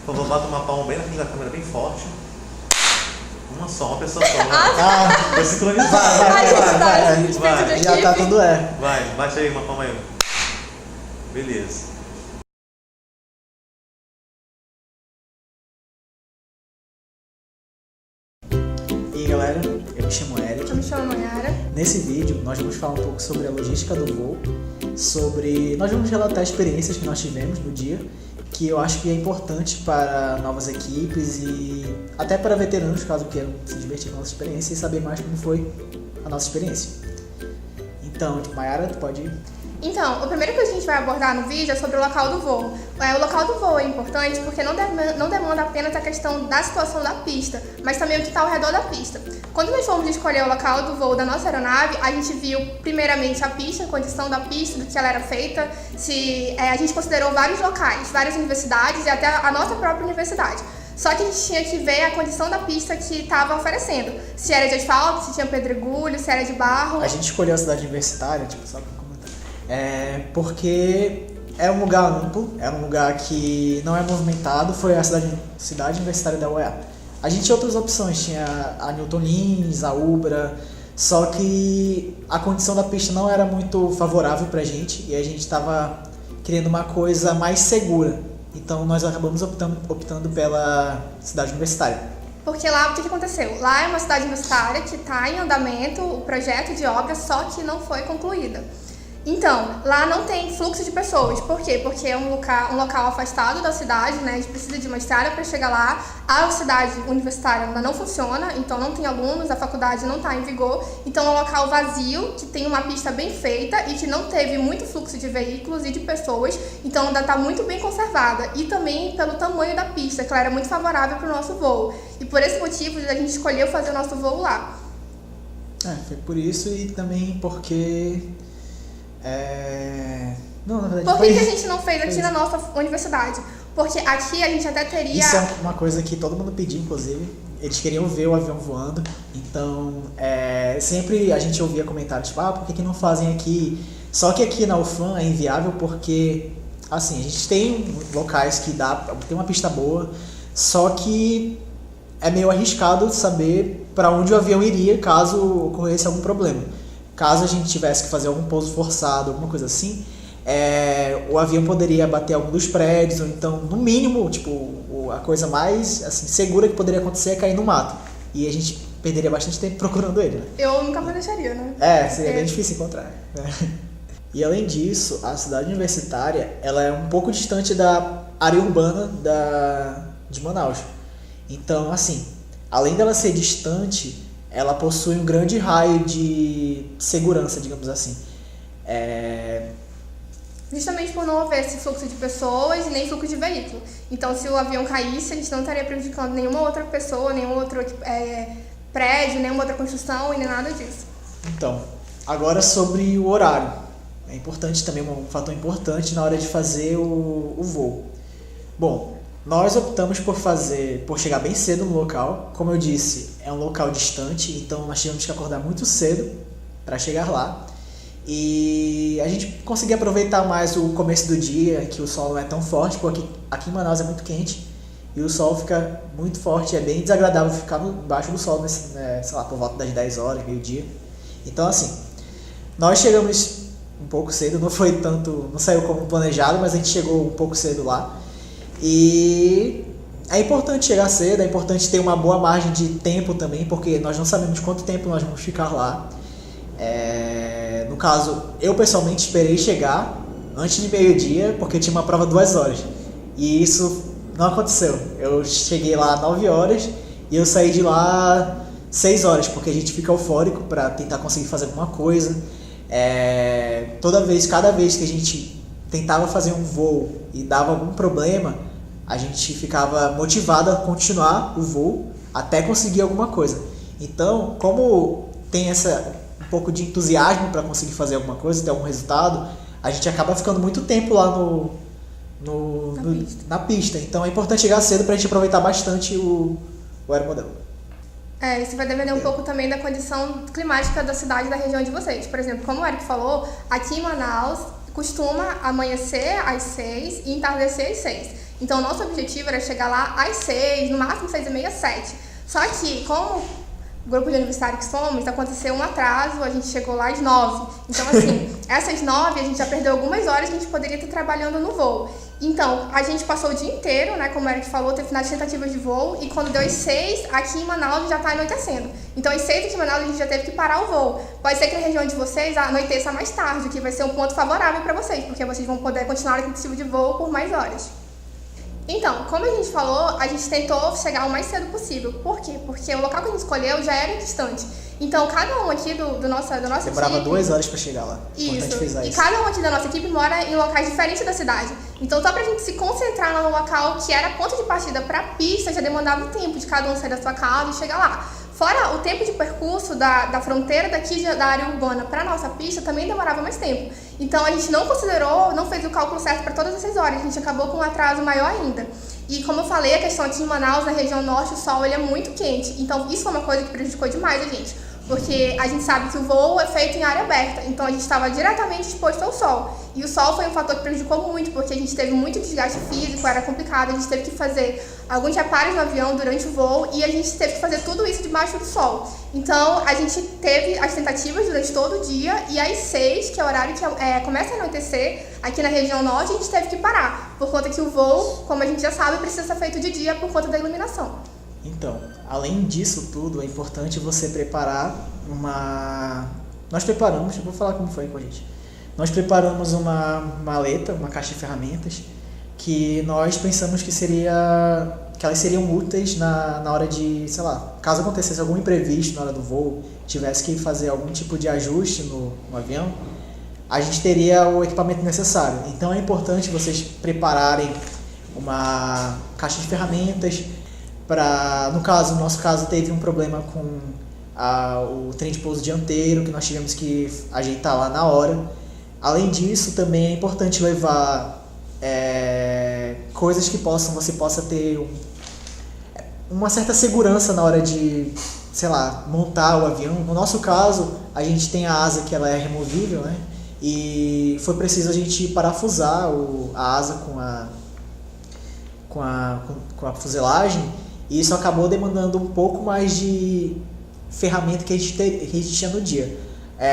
Por favor, bota uma palma bem na frente da câmera, bem forte. Uma só, uma pessoa só. Vai sincronizar. Vai. Já tá tudo Vai, bate aí uma palma aí. Beleza. E aí, galera, eu me chamo Eric. Eu me chamo Mayara. Nesse vídeo, nós vamos falar um pouco sobre a logística do voo, nós vamos relatar experiências que nós tivemos no dia, que eu acho que é importante para novas equipes e até para veteranos, caso queiram se divertir com a nossa experiência e saber mais como foi a nossa experiência. Então, Mayara, tu pode ir. Então, a primeira coisa que a gente vai abordar no vídeo é sobre o local do voo. O local do voo é importante porque não demanda apenas a questão da situação da pista, mas também o que está ao redor da pista. Quando nós fomos escolher o local do voo da nossa aeronave, a gente viu primeiramente a pista, a condição da pista, do que ela era feita, a gente considerou vários locais, várias universidades e até a nossa própria universidade. Só que a gente tinha que ver a condição da pista que estava oferecendo. Se era de asfalto, se tinha pedregulho, se era de barro. A gente escolheu a cidade universitária, só para comentar, porque é um lugar amplo, é um lugar que não é movimentado, foi a cidade universitária da UEA. A gente tinha outras opções, tinha a Newton Lins, a Ubra, só que a condição da pista não era muito favorável pra gente e a gente estava querendo uma coisa mais segura. Então nós acabamos optando pela cidade universitária. Porque lá, o que aconteceu? Lá é uma cidade universitária que está em andamento o projeto de obra, só que não foi concluída. Então, lá não tem fluxo de pessoas. Por quê? Porque é um local afastado da cidade, né? A gente precisa de uma estrada para chegar lá. A cidade universitária ainda não funciona, então não tem alunos, a faculdade não está em vigor. Então é um local vazio, que tem uma pista bem feita e que não teve muito fluxo de veículos e de pessoas. Então ainda está muito bem conservada. E também pelo tamanho da pista, que ela era muito favorável para o nosso voo. E por esse motivo a gente escolheu fazer o nosso voo lá. Foi por isso e também porque... Não, na verdade, por que a gente não fez aqui na nossa universidade? Porque aqui a gente até teria... Isso é uma coisa que todo mundo pediu, inclusive. Eles queriam ver o avião voando. Então, sempre a gente ouvia comentários, por que não fazem aqui? Só que aqui na UFAM é inviável porque, assim, a gente tem locais que tem uma pista boa, só que é meio arriscado saber para onde o avião iria caso ocorresse algum problema. Caso a gente tivesse que fazer algum pouso forçado, alguma coisa assim, o avião poderia bater algum dos prédios, ou então, no mínimo, a coisa mais assim, segura que poderia acontecer é cair no mato. E a gente perderia bastante tempo procurando ele, né? Eu nunca me deixaria, né? Seria bem difícil encontrar. E além disso, a cidade universitária, ela é um pouco distante da área urbana de Manaus. Então, assim, além dela ser distante, ela possui um grande raio de segurança, digamos assim. Justamente por não haver esse fluxo de pessoas e nem fluxo de veículo. Então, se o avião caísse, a gente não estaria prejudicando nenhuma outra pessoa, nenhum outro prédio, nenhuma outra construção e nem nada disso. Então, agora sobre o horário. É importante também, um fator importante na hora de fazer o voo. Bom, nós optamos por chegar bem cedo no local. Como eu disse, é um local distante, então nós tivemos que acordar muito cedo para chegar lá. E a gente conseguia aproveitar mais o começo do dia, que o sol não é tão forte, porque aqui em Manaus é muito quente e o sol fica muito forte. É bem desagradável ficar embaixo do sol, por volta das 10 horas, meio-dia. Então, assim, nós chegamos um pouco cedo, não saiu como planejado, mas a gente chegou um pouco cedo lá. E é importante chegar cedo, é importante ter uma boa margem de tempo também, porque nós não sabemos quanto tempo nós vamos ficar lá. No caso, eu pessoalmente esperei chegar antes de meio-dia, porque eu tinha uma prova 2 horas. E isso não aconteceu. Eu cheguei lá 9 horas e eu saí de lá 6 horas, porque a gente fica eufórico para tentar conseguir fazer alguma coisa. Cada vez que a gente tentava fazer um voo e dava algum problema, a gente ficava motivado a continuar o voo até conseguir alguma coisa. Então, como tem um pouco de entusiasmo para conseguir fazer alguma coisa, ter algum resultado, a gente acaba ficando muito tempo lá na pista. Então é importante chegar cedo para a gente aproveitar bastante o aeromodelo. Isso vai depender um pouco também da condição climática da cidade e da região de vocês. Por exemplo, como o Eric falou, aqui em Manaus costuma amanhecer às 6 e entardecer às 6. Então, nosso objetivo era chegar lá às 6, no máximo 6h30, 7. Só que, como grupo de universitário que somos, aconteceu um atraso, a gente chegou lá às 9. Então, assim, essas 9 a gente já perdeu algumas horas que a gente poderia estar trabalhando no voo. Então, a gente passou o dia inteiro, né, como o Eric falou, teve finais de tentativas de voo, e quando deu às 6, aqui em Manaus já está anoitecendo. Então, às 6 aqui em Manaus a gente já teve que parar o voo. Pode ser que na região de vocês anoiteça mais tarde, o que vai ser um ponto favorável para vocês, porque vocês vão poder continuar a tentativa de voo por mais horas. Então, como a gente falou, a gente tentou chegar o mais cedo possível. Por quê? Porque o local que a gente escolheu já era distante. Então, cada um aqui do nossa equipe... Demorava 2 horas para chegar lá. Isso. E cada um aqui da nossa equipe mora em locais diferentes da cidade. Então, só pra gente se concentrar no local que era ponto de partida pra pista, já demandava o tempo de cada um sair da sua casa e chegar lá. Fora o tempo de percurso da fronteira daqui da área urbana para a nossa pista também demorava mais tempo. Então a gente não considerou, não fez o cálculo certo para todas essas horas, a gente acabou com um atraso maior ainda. E como eu falei, a questão aqui em Manaus, na região norte, o sol ele é muito quente. Então isso foi uma coisa que prejudicou demais a gente. Porque a gente sabe que o voo é feito em área aberta, então a gente estava diretamente exposto ao sol. E o sol foi um fator que prejudicou muito, porque a gente teve muito desgaste físico, era complicado, a gente teve que fazer alguns reparos no avião durante o voo e a gente teve que fazer tudo isso debaixo do sol. Então a gente teve as tentativas durante todo o dia e às 6, que é o horário que começa a anoitecer, aqui na região norte, a gente teve que parar, por conta que o voo, como a gente já sabe, precisa ser feito de dia por conta da iluminação. Então, além disso tudo, é importante você preparar Nós preparamos, eu vou falar como foi com a gente. Nós preparamos uma maleta, uma caixa de ferramentas, que nós pensamos que elas seriam úteis na hora de, sei lá, caso acontecesse algum imprevisto na hora do voo, tivesse que fazer algum tipo de ajuste no avião, a gente teria o equipamento necessário. Então é importante vocês prepararem uma caixa de ferramentas. No nosso caso, teve um problema com o trem de pouso dianteiro, que nós tivemos que ajeitar lá na hora. Além disso, também é importante levar coisas que você possa ter uma certa segurança na hora de, sei lá, montar o avião. No nosso caso, a gente tem a asa que ela é removível, né? E foi preciso a gente parafusar a asa com a fuselagem. E isso acabou demandando um pouco mais de ferramenta que a gente tinha no dia.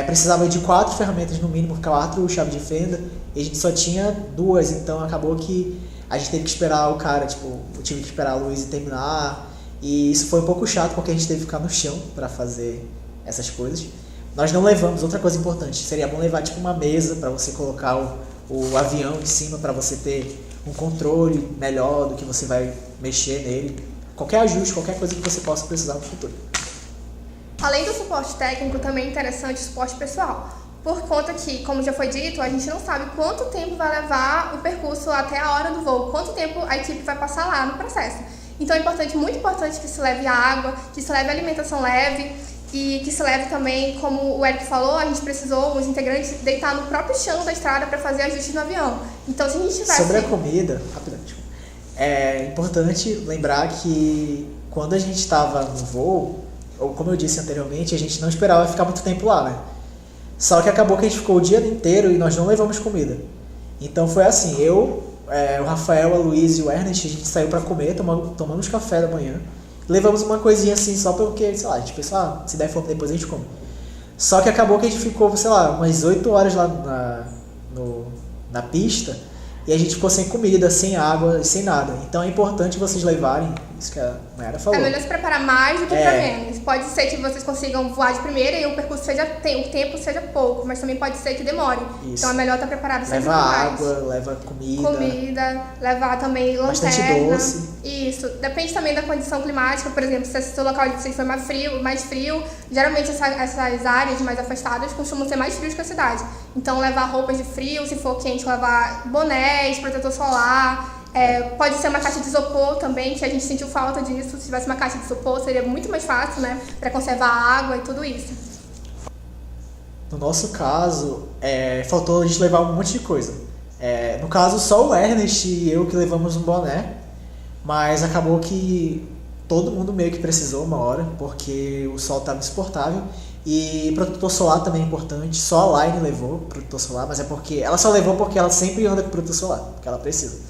Precisava de 4 ferramentas no mínimo, 4 chaves de fenda, e a gente só tinha 2, então acabou que a gente teve que esperar o cara, eu tive que esperar a Luiz terminar, e isso foi um pouco chato porque a gente teve que ficar no chão para fazer essas coisas. Nós não levamos, outra coisa importante, seria bom levar uma mesa para você colocar o avião em cima, para você ter um controle melhor do que você vai mexer nele. Qualquer ajuste, qualquer coisa que você possa precisar no futuro. Além do suporte técnico, também é interessante o suporte pessoal. Por conta que, como já foi dito, a gente não sabe quanto tempo vai levar o percurso até a hora do voo, quanto tempo a equipe vai passar lá no processo. Então é muito importante que se leve água, que se leve alimentação leve e que se leve também, como o Eric falou, a gente precisou, os integrantes, deitar no próprio chão da estrada para fazer ajustes no avião. Então se a gente tivesse... Sobre a comida, rapidamente. É importante lembrar que quando a gente estava no voo, ou como eu disse anteriormente, a gente não esperava ficar muito tempo lá, né? Só que acabou que a gente ficou o dia inteiro e nós não levamos comida. Então foi assim, o Rafael, a Luiz e o Ernest, a gente saiu para comer, tomamos café da manhã, levamos uma coisinha assim só porque, sei lá, a gente pensou, se der fome depois a gente come. Só que acabou que a gente ficou, sei lá, umas 8 horas lá na pista, e a gente ficou sem comida, sem água e sem nada. Então é importante vocês levarem, isso que a Mayara falou. É melhor se preparar mais do que para menos. Pode ser que vocês consigam voar de primeira e o percurso o tempo seja pouco, mas também pode ser que demore. Isso. Então é melhor estar preparado sempre mais. Leva água, leva comida. Levar também lanterna. Bastante doce. Isso. Depende também da condição climática. Por exemplo, se o seu local de vocês for mais frio, geralmente essas áreas mais afastadas costumam ser mais frios que a cidade. Então levar roupas de frio, se for quente, levar bonés, protetor solar. Pode ser uma caixa de isopor também, que a gente sentiu falta disso. Se tivesse uma caixa de isopor seria muito mais fácil, né, para conservar a água e tudo isso. No nosso caso, faltou a gente levar um monte de coisa. No caso, só o Ernest e eu que levamos um boné, mas acabou que todo mundo meio que precisou uma hora, porque o sol estava insuportável. E protetor solar também é importante. Só a Line levou protetor solar, mas é porque ela só levou porque ela sempre anda com protetor solar, porque ela precisa.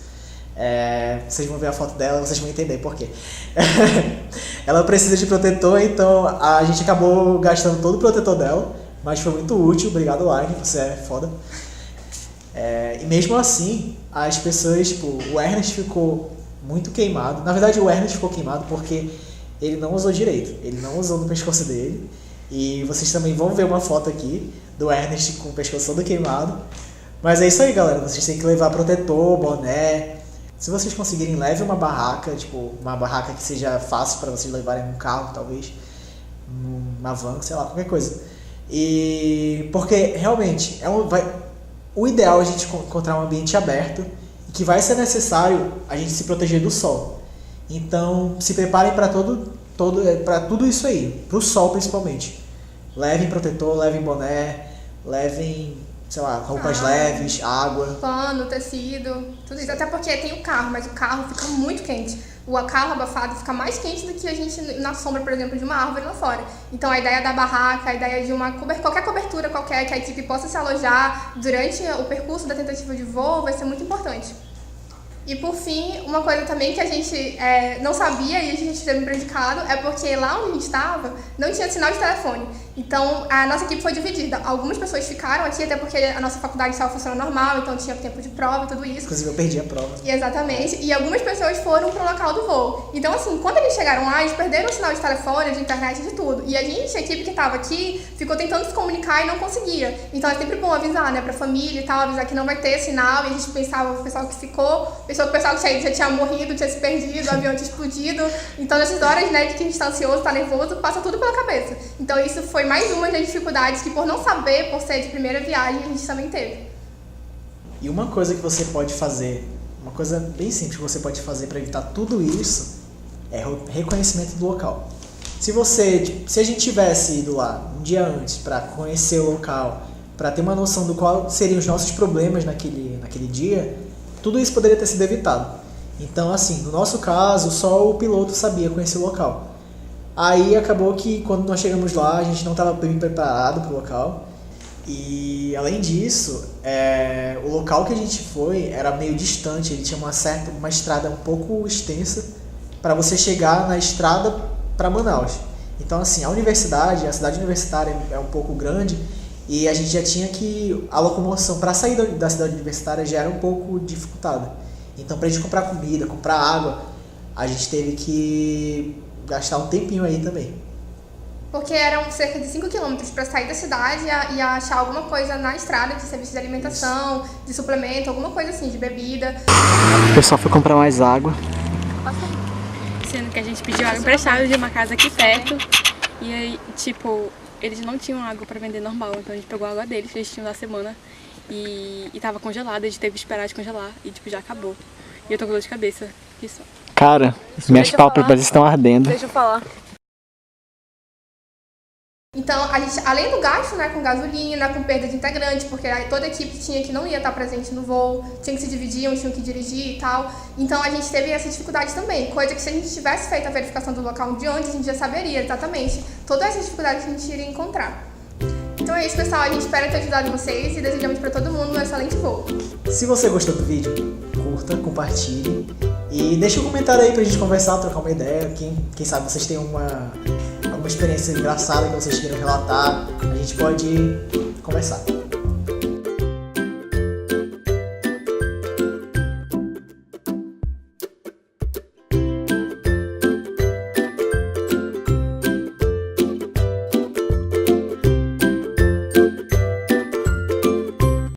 Vocês vão ver a foto dela, vocês vão entender por quê. Ela precisa de protetor, então a gente acabou gastando todo o protetor dela, mas foi muito útil. Obrigado, Line, você é foda. E mesmo assim, as pessoas, tipo, o Ernest ficou muito queimado. Na verdade, o Ernest ficou queimado porque ele não usou direito, ele não usou no pescoço dele. E vocês também vão ver uma foto aqui do Ernest com o pescoço todo queimado. Mas é isso aí, galera, vocês têm que levar protetor, boné. Se vocês conseguirem, leve uma barraca, tipo, uma barraca que seja fácil para vocês levarem num carro, talvez, numa van, sei lá, qualquer coisa. E porque realmente o ideal é a gente encontrar um ambiente aberto e que vai ser necessário a gente se proteger do sol. Então, se preparem para tudo isso aí, para o sol principalmente. Levem protetor, levem boné, levem, sei lá, roupas leves, água. Pano, tecido, tudo isso. Até porque tem o carro, mas o carro fica muito quente. O carro abafado fica mais quente do que a gente na sombra, por exemplo, de uma árvore lá fora. Então a ideia da barraca, a ideia de qualquer cobertura qualquer que a equipe possa se alojar durante o percurso da tentativa de voo vai ser muito importante. E por fim, uma coisa também que a gente não sabia e a gente teve um predicado é porque lá onde a gente estava não tinha sinal de telefone. Então a nossa equipe foi dividida. Algumas pessoas ficaram aqui até porque a nossa faculdade estava funcionando normal, então tinha tempo de prova e tudo isso. Inclusive eu perdi a prova. Exatamente. E algumas pessoas foram pro local do voo. Então assim, quando eles chegaram lá, eles perderam o sinal de telefone, de internet, de tudo. E a equipe que estava aqui, ficou tentando se comunicar e não conseguia. Então é sempre bom avisar, né, pra família e tal, avisar que não vai ter sinal. E a gente pensava, o pessoal que ficou, pensou que o pessoal que já tinha morrido, tinha se perdido, o avião tinha explodido. Então nessas horas, né, de que a gente tá ansioso, tá nervoso, passa tudo pela cabeça. Então isso foi mais uma das dificuldades que por não saber, por ser de primeira viagem, a gente também teve. E uma coisa que você pode fazer, uma coisa bem simples que você pode fazer para evitar tudo isso é o reconhecimento do local. Se a gente tivesse ido lá um dia antes para conhecer o local, para ter uma noção do qual seriam os nossos problemas naquele dia, tudo isso poderia ter sido evitado. Então, assim, no nosso caso, só o piloto sabia conhecer o local. Aí acabou que quando nós chegamos lá, a gente não estava bem preparado para o local. E além disso, o local que a gente foi era meio distante, ele tinha uma estrada um pouco extensa para você chegar na estrada para Manaus. Então, assim, a cidade universitária é um pouco grande e a gente já tinha que a locomoção para sair da cidade universitária já era um pouco dificultada. Então, para a gente comprar comida, comprar água, a gente teve que gastar um tempinho aí também. Porque eram cerca de 5 km para sair da cidade e achar alguma coisa na estrada de serviço de alimentação, de suplemento, alguma coisa assim, de bebida. O pessoal foi comprar mais água. Sendo que a gente pediu água emprestada de uma casa aqui perto. E aí, tipo, eles não tinham água para vender normal, então a gente pegou a água deles, que eles tinham da semana. E tava congelada, a gente teve que esperar descongelar e tipo, já acabou. E eu tô com dor de cabeça. Isso. Cara, minhas pálpebras estão ardendo. Deixa eu falar. Então, a gente, além do gasto, né, com gasolina, com perda de integrante, porque toda a equipe tinha que não ia estar presente no voo, tinha que se dividir, uns tinham que dirigir e tal. Então, a gente teve essa dificuldade também, coisa que se a gente tivesse feito a verificação do local de onde, a gente já saberia exatamente todas essas dificuldades que a gente iria encontrar. Então é isso, pessoal. A gente espera ter ajudado vocês e desejamos para todo mundo um excelente voo. Se você gostou do vídeo, curta, compartilhe e deixa um comentário aí pra gente conversar, trocar uma ideia. Quem sabe vocês têm alguma experiência engraçada que vocês queiram relatar, a gente pode conversar.